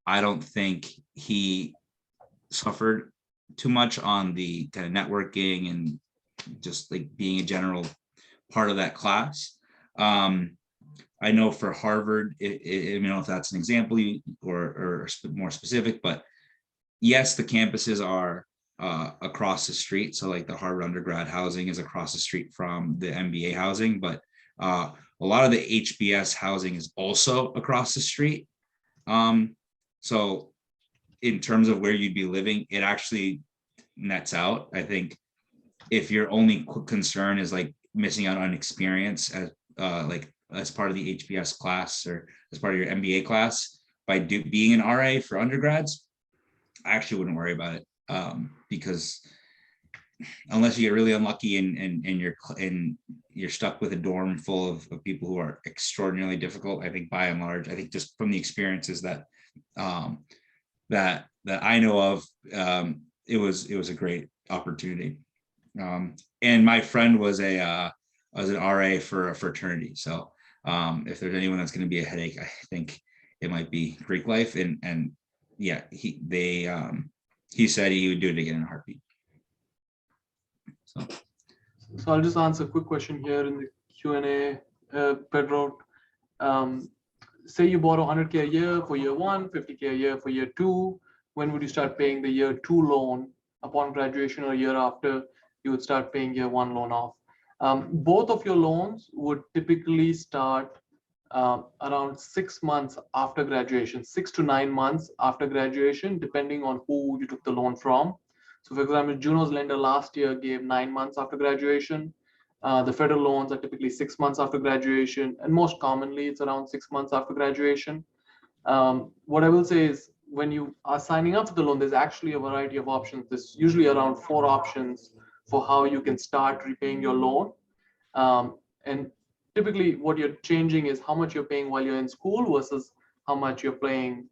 don't think he suffered too much on the kind of networking and just like being a general part of that class. I know for Harvard, I don't know if that's an example or more specific, but yes, the campuses are across the street. So like the Harvard undergrad housing is across the street from the MBA housing, but a lot of the HBS housing is also across the street. So in terms of where you'd be living, it actually nets out. I think if your only concern is like missing out on experience as part of the HBS class or as part of your MBA class by being an RA for undergrads, I actually wouldn't worry about it. Because unless you get really unlucky and you're stuck with a dorm full of people who are extraordinarily difficult, I think by and large, I think just from the experiences that I know of, it was a great opportunity. And my friend was an RA for a fraternity. So if there's anyone that's going to be a headache, I think it might be Greek life. And yeah, he said he would do it again in a heartbeat. So I'll just answer a quick question here in the Q&A. Pedro. Say you borrow 100K a year for year one, 50K a year for year two. When would you start paying the year two loan? Upon graduation or a year after, you would start paying year one loan off. Both of your loans would typically start around 6 months after graduation, 6 to 9 months after graduation, depending on who you took the loan from. So for example, Juno's lender last year gave 9 months after graduation. The federal loans are typically 6 months after graduation, and most commonly it's around 6 months after graduation. What I will say is when you are signing up for the loan, there's actually a variety of options. There's usually around 4 options for how you can start repaying your loan. And typically what you're changing is how much you're paying while you're in school versus how much you're paying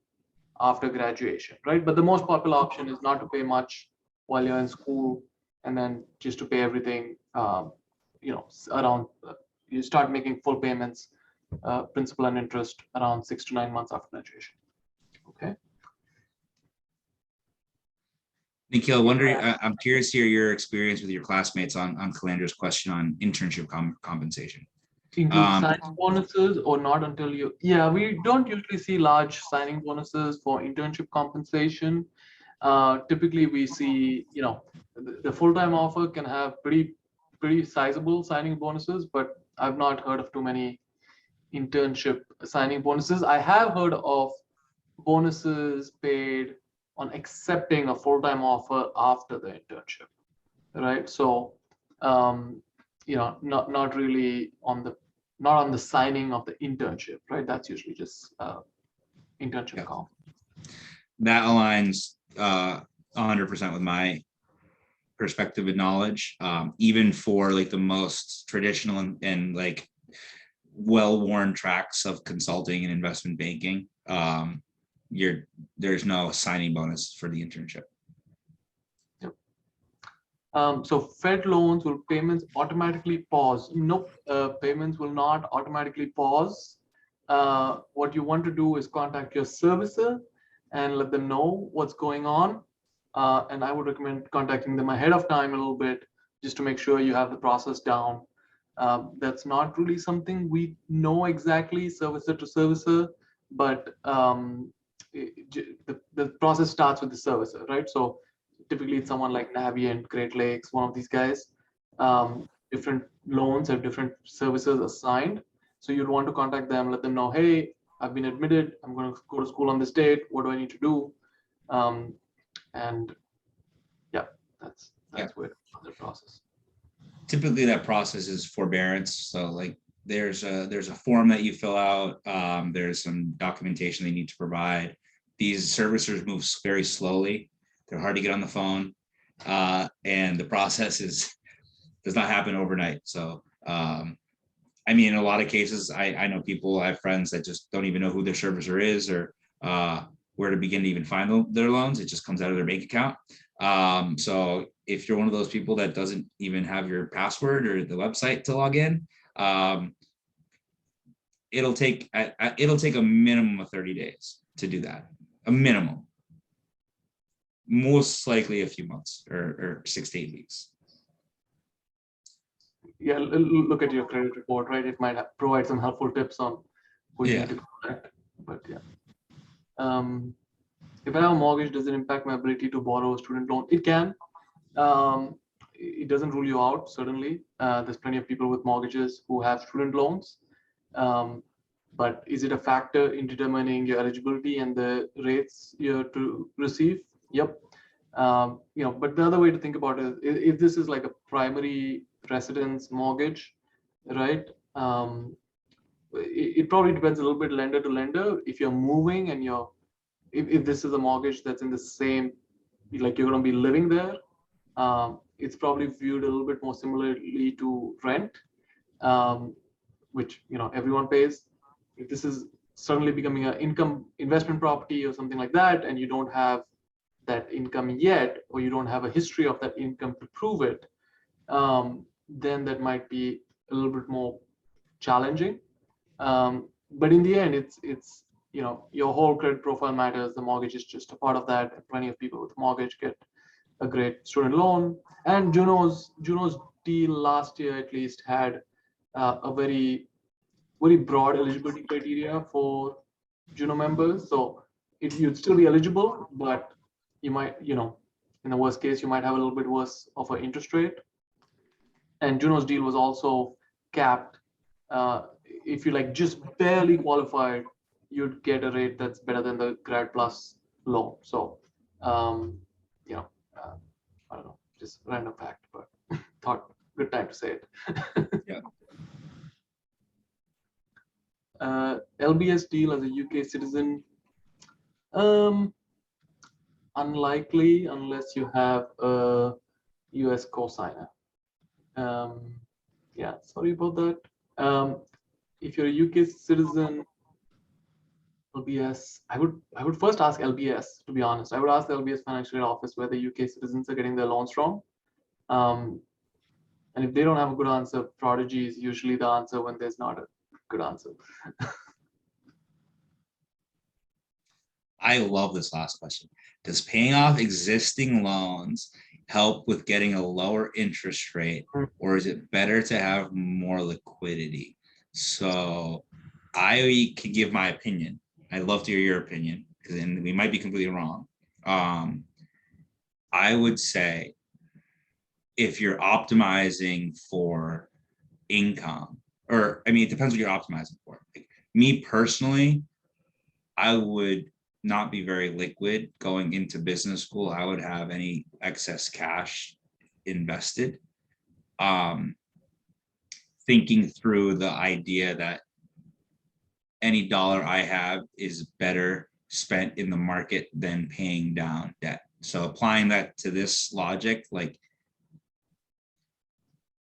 after graduation, right? But the most popular option is not to pay much while you're in school and then just to pay everything, around, you start making full payments, principal and interest around 6 to 9 months after graduation. Okay. Nikhil, wondering, I'm curious to hear your experience with your classmates on Calandra's question on internship compensation. Include signing bonuses or not until you, yeah, we don't usually see large signing bonuses for internship compensation. Typically we see, the full-time offer can have pretty sizable signing bonuses, but I've not heard of too many internship signing bonuses. I have heard of bonuses paid on accepting a full-time offer after the internship, right? So, not really not on the signing of the internship, right? That's usually just internship comp. That aligns 100% with my perspective and knowledge. Even for like the most traditional and like well-worn tracks of consulting and investment banking, there's no signing bonus for the internship. So Fed loans, will payments automatically pause? Nope, payments will not automatically pause. What you want to do is contact your servicer and let them know what's going on. And I would recommend contacting them ahead of time a little bit, just to make sure you have the process down. That's not really something we know exactly servicer to servicer, but the process starts with the servicer, right? So typically it's someone like Navient, Great Lakes, one of these guys. Different loans have different services assigned. So you'd want to contact them, let them know, hey, I've been admitted, I'm going to go to school on this date. What do I need to do? And yeah, that's where the process. Typically that process is forbearance. So like there's a form that you fill out. There's some documentation they need to provide. These servicers move very slowly. They're hard to get on the phone, and the process does not happen overnight. So, I mean, in a lot of cases, I know people, I have friends that just don't even know who their servicer is or where to begin to even find their loans. It just comes out of their bank account. So if you're one of those people that doesn't even have your password or the website to log in, it'll take a minimum of 30 days to do that, a minimum. Most likely a few months or 6 to 8 weeks. Yeah, look at your credit report, right? It might provide some helpful tips on who you need to contact. But yeah, if I have a mortgage, does it impact my ability to borrow a student loan? It can. It doesn't rule you out, certainly. There's plenty of people with mortgages who have student loans. But is it a factor in determining your eligibility and the rates you're to receive? Yep. But the other way to think about it is if this is like a primary residence mortgage, right? It probably depends a little bit lender to lender. If you're moving and if this is a mortgage that's in the same, like you're going to be living there, it's probably viewed a little bit more similarly to rent, which everyone pays. If this is suddenly becoming an income investment property or something like that, and you don't have that income yet, or you don't have a history of that income to prove it, then that might be a little bit more challenging. But in the end, it's your whole credit profile matters. The mortgage is just a part of that. And plenty of people with mortgage get a great student loan. And Juno's deal last year at least had a very very broad eligibility criteria for Juno members. So you'd still be eligible, but you might, in the worst case, you might have a little bit worse of an interest rate. And Juno's deal was also capped. If you like just barely qualified, you'd get a rate that's better than the Grad Plus loan. So, um, you know, uh, I don't know, just random fact, but thought good time to say it. Yeah. LBS deal as a UK citizen, unlikely unless you have a US cosigner. Yeah, sorry about that. If you're a UK citizen, LBS, I would first ask LBS, to be honest. I would ask the LBS financial aid office where the UK citizens are getting their loans from. And if they don't have a good answer, Prodigy is usually the answer when there's not a good answer. I love this last question. Does paying off existing loans help with getting a lower interest rate, or is it better to have more liquidity? So I can give my opinion. I'd love to hear your opinion, because then we might be completely wrong. I would say if you're optimizing for income, or I mean, it depends what you're optimizing for. Like, me personally, I would not be very liquid going into business school. I would have any excess cash invested. Thinking through the idea that any dollar I have is better spent in the market than paying down debt. So applying that to this logic, like,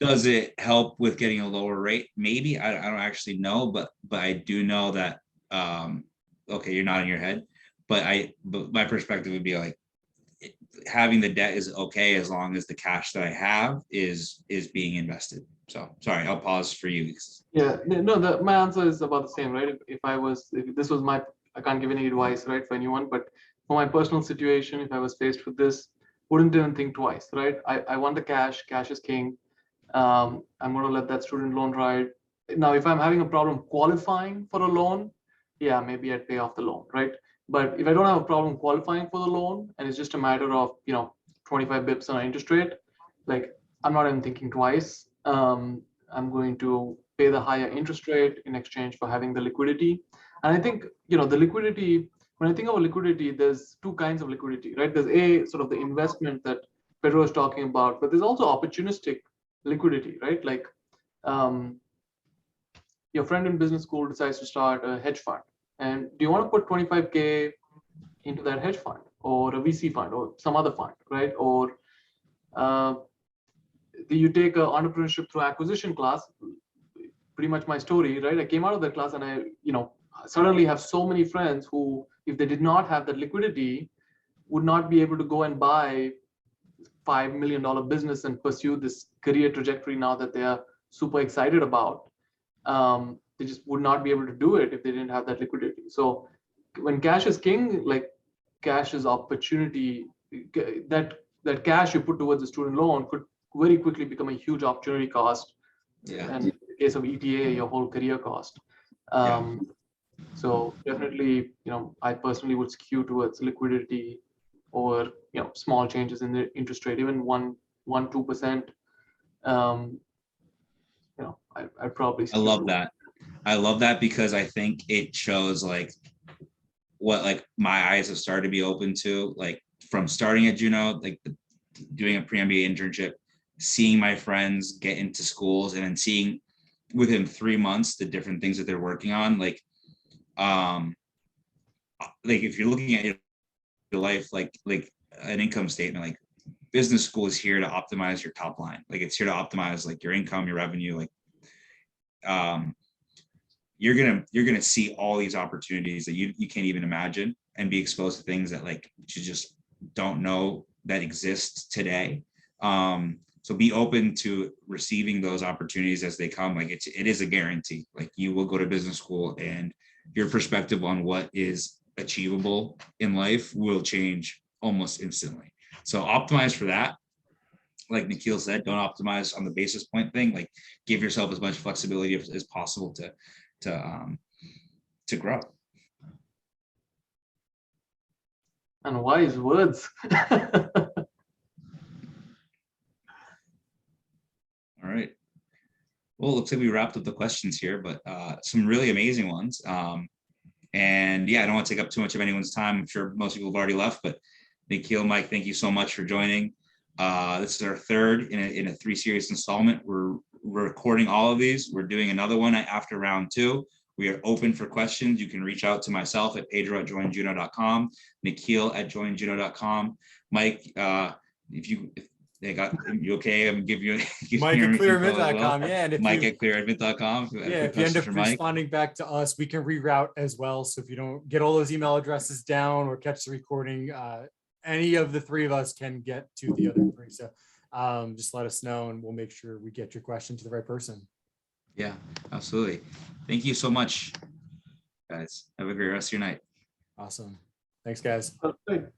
does it help with getting a lower rate? Maybe. I don't actually know, but I do know that okay, you're nodding your head, but my perspective would be like, having the debt is okay as long as the cash that I have is being invested. So sorry, I'll pause for you. Yeah, no, my answer is about the same, right? If this was my, I can't give any advice, right, for anyone, but for my personal situation, if I was faced with this, wouldn't even think twice, right? I want the cash is king. I'm going to let that student loan ride. Now, if I'm having a problem qualifying for a loan, yeah, maybe I'd pay off the loan, right? But if I don't have a problem qualifying for the loan and it's just a matter of, 25 bips on an interest rate, like, I'm not even thinking twice. I'm going to pay the higher interest rate in exchange for having the liquidity. And I think, the liquidity, when I think of liquidity, there's two kinds of liquidity, right? There's a sort of the investment that Pedro is talking about, but there's also opportunistic liquidity, right? Like, your friend in business school decides to start a hedge fund, and do you want to put 25K into that hedge fund or a VC fund or some other fund, right? Or do you take an entrepreneurship through acquisition class? Pretty much my story, right? I came out of that class and I, suddenly have so many friends who, if they did not have that liquidity, would not be able to go and buy $5 million business and pursue this career trajectory now that they are super excited about. They just would not be able to do it if they didn't have that liquidity. So when cash is king, like, cash is opportunity. That cash you put towards a student loan could very quickly become a huge opportunity cost. Yeah. And in the case of ETA, your whole career cost. So definitely, I personally would skew towards liquidity or, small changes in the interest rate, even 2%. I'd probably I love that. I love that because I think it shows like what like my eyes have started to be open to, like from starting at Juno, like doing a pre-MBA internship, seeing my friends get into schools, and then seeing within 3 months the different things that they're working on. Like if you're looking at your life like an income statement, like business school is here to optimize your top line. Like it's here to optimize like your income, your revenue. Like you're gonna see all these opportunities that you can't even imagine, and be exposed to things that like you just don't know that exist today. So be open to receiving those opportunities as they come. Like it is a guarantee. Like you will go to business school and your perspective on what is achievable in life will change almost instantly. So optimize for that. Like Nikhil said, don't optimize on the basis point thing. Like give yourself as much flexibility as possible to to grow. And wise words. All right. Well, it looks like we wrapped up the questions here, but some really amazing ones. And yeah, I don't want to take up too much of anyone's time. I'm sure most people have already left, but Nikhil, Mike, thank you so much for joining. This is our third in a 3-series installment. We're recording all of these. We're doing another one after round 2. We are open for questions. You can reach out to myself at pedro@joinjuno.com, Nikhil at joinjuno.com. Mike, if you okay, I'm give you Mike at clearadmit.com. Yeah, and if Mike you, at clearadmit.com. if you end up responding back to us, we can reroute as well. So if you don't get all those email addresses down or catch the recording, any of the 3 of us can get to the other 3. So just let us know and we'll make sure we get your question to the right person. Yeah, absolutely. Thank you so much, guys. Have a great rest of your night. Awesome. Thanks, guys. Perfect.